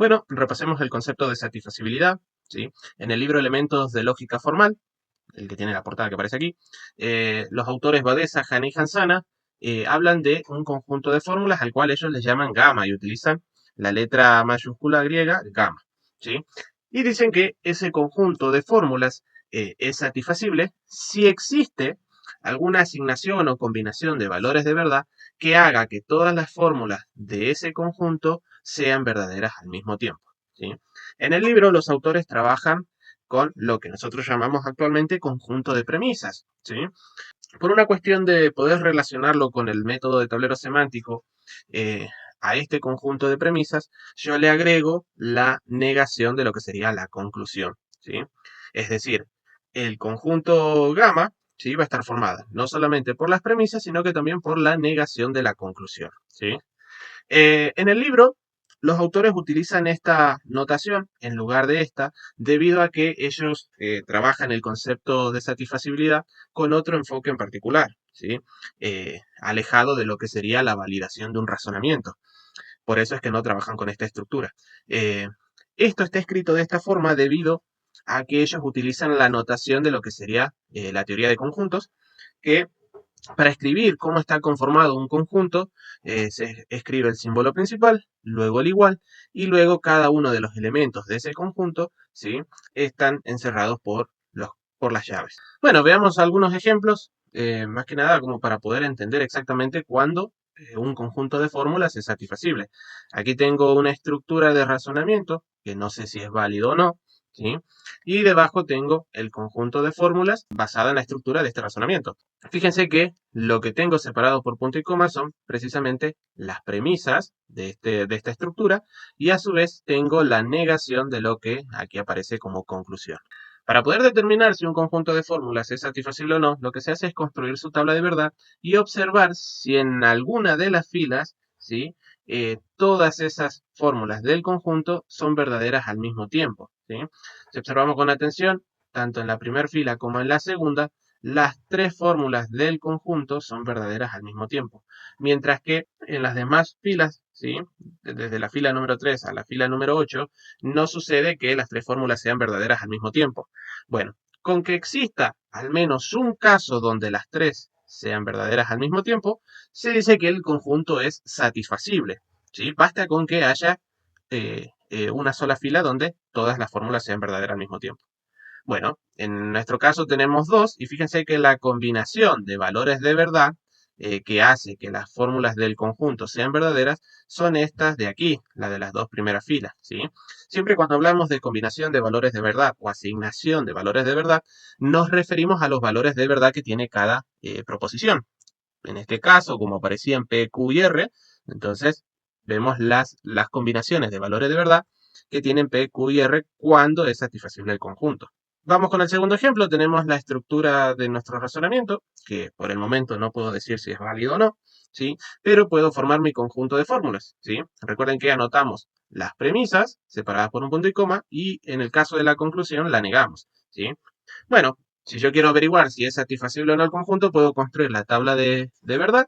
Bueno, repasemos el concepto de satisfacibilidad, ¿sí? En el libro Elementos de Lógica Formal, el que tiene la portada que aparece aquí, los autores Badesa, Hane y Hansana hablan de un conjunto de fórmulas al cual ellos les llaman gamma y utilizan la letra mayúscula griega gamma, ¿sí? Y dicen que ese conjunto de fórmulas es satisfacible si existe alguna asignación o combinación de valores de verdad que haga que todas las fórmulas de ese conjunto sean verdaderas al mismo tiempo, ¿sí? En el libro los autores trabajan con lo que nosotros llamamos actualmente conjunto de premisas, ¿sí? Por una cuestión de poder relacionarlo con el método de tablero semántico, eh, a este conjunto de premisas, yo le agrego la negación de lo que sería la conclusión, ¿sí? Es decir, el conjunto gamma, ¿sí? Va a estar formada no solamente por las premisas, sino que también por la negación de la conclusión, ¿sí? En el libro, los autores utilizan esta notación en lugar de esta, debido a que ellos trabajan el concepto de satisfacibilidad con otro enfoque en particular, ¿sí? Alejado de lo que sería la validación de un razonamiento. Por eso es que no trabajan con esta estructura. Eh, Esto está escrito de esta forma debido a que ellos utilizan la notación de lo que sería la teoría de conjuntos, que para escribir cómo está conformado un conjunto, se escribe el símbolo principal, luego el igual, y luego cada uno de los elementos de ese conjunto, ¿sí? Están encerrados por las llaves. Bueno, veamos algunos ejemplos, más que nada como para poder entender exactamente cuándo un conjunto de fórmulas es satisfacible. Aquí tengo una estructura de razonamiento, que no sé si es válido o no, ¿sí? Y debajo tengo el conjunto de fórmulas basada en la estructura de este razonamiento. Fíjense que lo que tengo separado por punto y coma son precisamente las premisas de esta estructura y a su vez tengo la negación de lo que aquí aparece como conclusión. Para poder determinar si un conjunto de fórmulas es satisfacible o no, lo que se hace es construir su tabla de verdad y observar si en alguna de las filas, ¿sí? Todas esas fórmulas del conjunto son verdaderas al mismo tiempo, ¿sí? Si observamos con atención, tanto en la primera fila como en la segunda, las tres fórmulas del conjunto son verdaderas al mismo tiempo. Mientras que en las demás filas, ¿sí? Desde la fila número 3 a la fila número 8, no sucede que las tres fórmulas sean verdaderas al mismo tiempo. Bueno, con que exista al menos un caso donde las tres sean verdaderas al mismo tiempo, se dice que el conjunto es satisfacible, ¿sí? Basta con que haya una sola fila donde todas las fórmulas sean verdaderas al mismo tiempo. Bueno, en nuestro caso tenemos dos y fíjense que la combinación de valores de verdad que hace que las fórmulas del conjunto sean verdaderas son estas de aquí, la de las dos primeras filas, ¿sí? Siempre cuando hablamos de combinación de valores de verdad o asignación de valores de verdad, nos referimos a los valores de verdad que tiene cada proposición. En este caso, como aparecía en P, Q y R, entonces vemos las combinaciones de valores de verdad que tienen P, Q y R cuando es satisfacible el conjunto. Vamos con el segundo ejemplo. Tenemos la estructura de nuestro razonamiento, que por el momento no puedo decir si es válido o no, ¿sí? Pero puedo formar mi conjunto de fórmulas, ¿sí? Recuerden que anotamos las premisas separadas por un punto y coma y en el caso de la conclusión la negamos, ¿sí? Bueno, si yo quiero averiguar si es satisfacible o no el conjunto, puedo construir la tabla de verdad,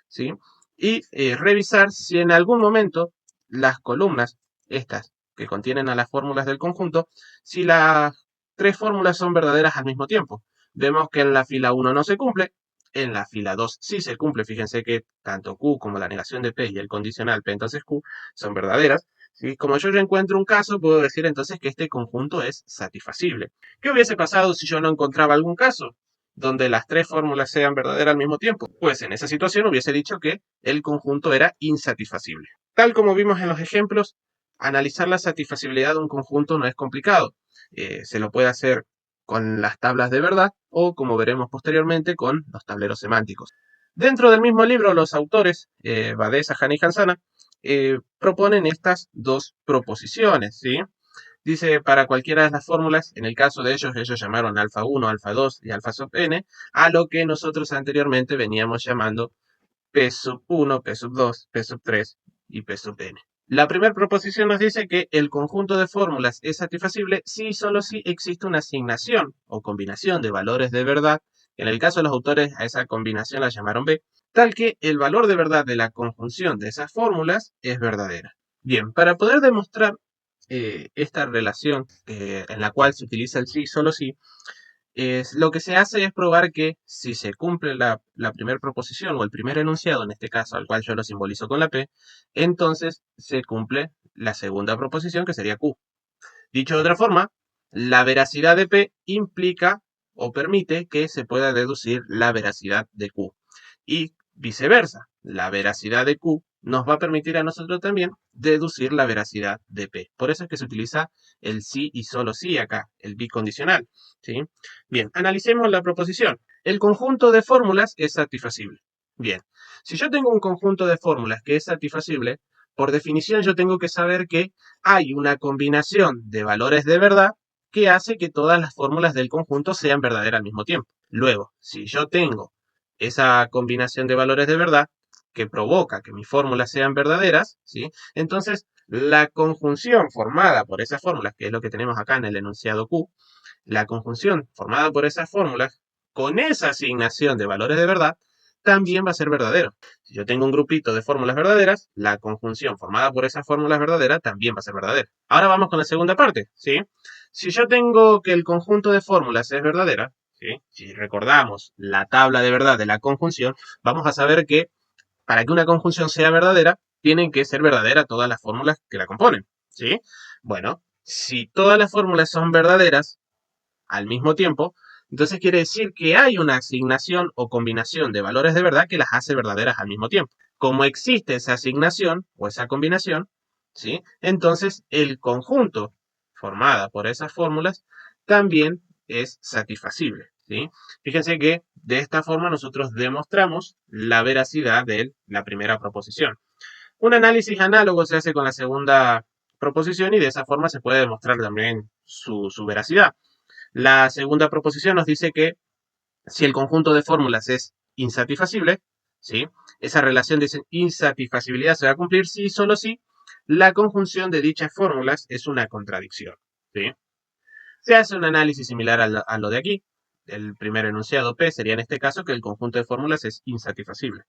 ¿sí? Y revisar si en algún momento las columnas, estas que contienen a las fórmulas del conjunto, si las tres fórmulas son verdaderas al mismo tiempo. Vemos que en la fila 1 no se cumple, en la fila 2 sí se cumple. Fíjense que tanto Q como la negación de P y el condicional P entonces Q son verdaderas. ¿Sí? Como yo ya encuentro un caso, puedo decir entonces que este conjunto es satisfacible. ¿Qué hubiese pasado si yo no encontraba algún caso donde las tres fórmulas sean verdaderas al mismo tiempo? Pues en esa situación hubiese dicho que el conjunto era insatisfacible. Tal como vimos en los ejemplos, analizar la satisfacibilidad de un conjunto no es complicado. Se lo puede hacer con las tablas de verdad o, como veremos posteriormente, con los tableros semánticos. Dentro del mismo libro, los autores, Badesa, Hane y Hansana, proponen estas dos proposiciones, ¿sí? Dice, para cualquiera de las fórmulas, en el caso de ellos llamaron alfa 1, alfa 2 y alfa sub n, a lo que nosotros anteriormente veníamos llamando P sub 1, P sub 2, P sub 3 y P sub n. La primera proposición nos dice que el conjunto de fórmulas es satisfacible si y solo si existe una asignación o combinación de valores de verdad, en el caso de los autores a esa combinación la llamaron B, tal que el valor de verdad de la conjunción de esas fórmulas es verdadera. Bien, para poder demostrar esta relación en la cual se utiliza el sí, solo sí, lo que se hace es probar que si se cumple la primera proposición o el primer enunciado, en este caso, al cual yo lo simbolizo con la P, entonces se cumple la segunda proposición, que sería Q. Dicho de otra forma, la veracidad de P implica o permite que se pueda deducir la veracidad de Q. Y viceversa, la veracidad de Q nos va a permitir a nosotros también deducir la veracidad de P. Por eso es que se utiliza el sí y solo sí acá, el bicondicional. ¿Sí? Bien, analicemos la proposición. El conjunto de fórmulas es satisfacible. Bien, si yo tengo un conjunto de fórmulas que es satisfacible, por definición yo tengo que saber que hay una combinación de valores de verdad que hace que todas las fórmulas del conjunto sean verdaderas al mismo tiempo. Luego, si yo tengo esa combinación de valores de verdad que provoca que mis fórmulas sean verdaderas, ¿sí? Entonces, la conjunción formada por esas fórmulas, que es lo que tenemos acá en el enunciado Q, la conjunción formada por esas fórmulas, con esa asignación de valores de verdad, también va a ser verdadero. Si yo tengo un grupito de fórmulas verdaderas, la conjunción formada por esas fórmulas verdaderas también va a ser verdadera. Ahora vamos con la segunda parte, ¿sí? Si yo tengo que el conjunto de fórmulas es verdadera, ¿sí? Si recordamos la tabla de verdad de la conjunción, vamos a saber que para que una conjunción sea verdadera, tienen que ser verdaderas todas las fórmulas que la componen, ¿sí? Bueno, si todas las fórmulas son verdaderas al mismo tiempo, entonces quiere decir que hay una asignación o combinación de valores de verdad que las hace verdaderas al mismo tiempo. Como existe esa asignación o esa combinación, ¿sí? Entonces el conjunto formada por esas fórmulas también es satisfacible, ¿sí? Fíjense que de esta forma nosotros demostramos la veracidad de la primera proposición. Un análisis análogo se hace con la segunda proposición y de esa forma se puede demostrar también su veracidad. La segunda proposición nos dice que si el conjunto de fórmulas es insatisfacible, ¿sí? Esa relación de insatisfacibilidad se va a cumplir si y solo si la conjunción de dichas fórmulas es una contradicción, ¿sí? Se hace un análisis similar a lo de aquí. El primer enunciado P sería en este caso que el conjunto de fórmulas es insatisfacible.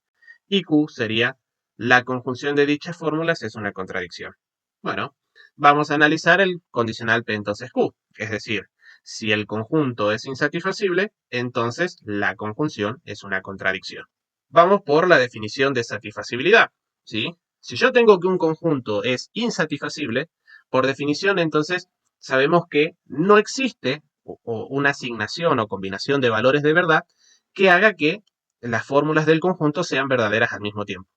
Y Q sería la conjunción de dichas fórmulas es una contradicción. Bueno, vamos a analizar el condicional P entonces Q. Es decir, si el conjunto es insatisfacible, entonces la conjunción es una contradicción. Vamos por la definición de satisfacibilidad, ¿sí? Si yo tengo que un conjunto es insatisfacible, por definición entonces sabemos que no existe una asignación o combinación de valores de verdad que haga que las fórmulas del conjunto sean verdaderas al mismo tiempo.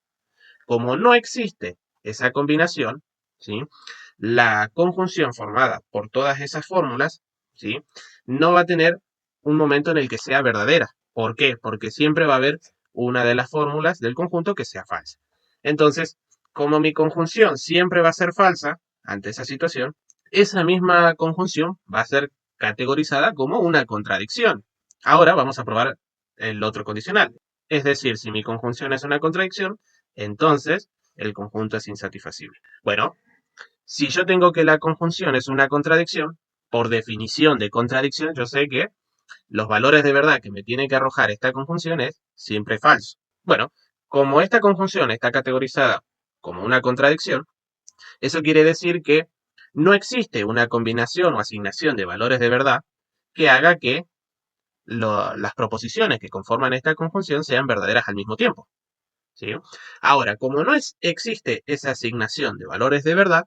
Como no existe esa combinación, ¿sí? La conjunción formada por todas esas fórmulas, ¿sí? No va a tener un momento en el que sea verdadera. ¿Por qué? Porque siempre va a haber una de las fórmulas del conjunto que sea falsa. Entonces, como mi conjunción siempre va a ser falsa ante esa situación, esa misma conjunción va a ser categorizada como una contradicción. Ahora vamos a probar el otro condicional. Es decir, si mi conjunción es una contradicción, entonces el conjunto es insatisfacible. Bueno, si yo tengo que la conjunción es una contradicción, por definición de contradicción, yo sé que los valores de verdad que me tiene que arrojar esta conjunción es siempre falso. Bueno, como esta conjunción está categorizada como una contradicción, eso quiere decir que no existe una combinación o asignación de valores de verdad que haga que las proposiciones que conforman esta conjunción sean verdaderas al mismo tiempo, ¿sí? Ahora, como no existe esa asignación de valores de verdad,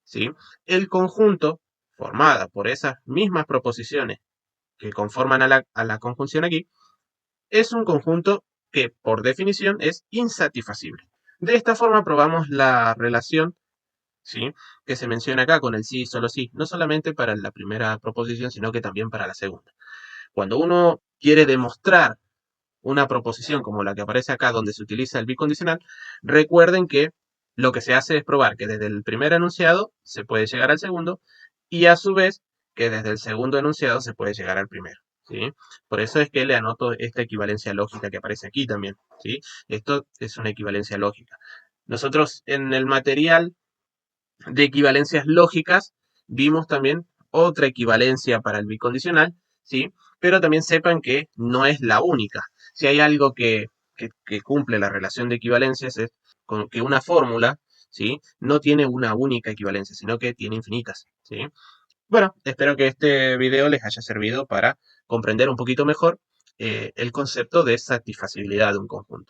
¿sí? El conjunto formada por esas mismas proposiciones que conforman a la conjunción aquí es un conjunto que por definición es insatisfacible. De esta forma probamos la relación, ¿sí? Que se menciona acá con el sí y solo sí, no solamente para la primera proposición, sino que también para la segunda. Cuando uno quiere demostrar una proposición como la que aparece acá donde se utiliza el bicondicional, recuerden que lo que se hace es probar que desde el primer enunciado se puede llegar al segundo y a su vez que desde el segundo enunciado se puede llegar al primero, ¿sí? Por eso es que le anoto esta equivalencia lógica que aparece aquí también, ¿sí? Esto es una equivalencia lógica. Nosotros en el material de equivalencias lógicas vimos también otra equivalencia para el bicondicional, ¿sí? Pero también sepan que no es la única. Si hay algo que cumple la relación de equivalencias es con que una fórmula, ¿sí? No tiene una única equivalencia, sino que tiene infinitas, ¿sí? Bueno, espero que este video les haya servido para comprender un poquito mejor el concepto de satisfacibilidad de un conjunto.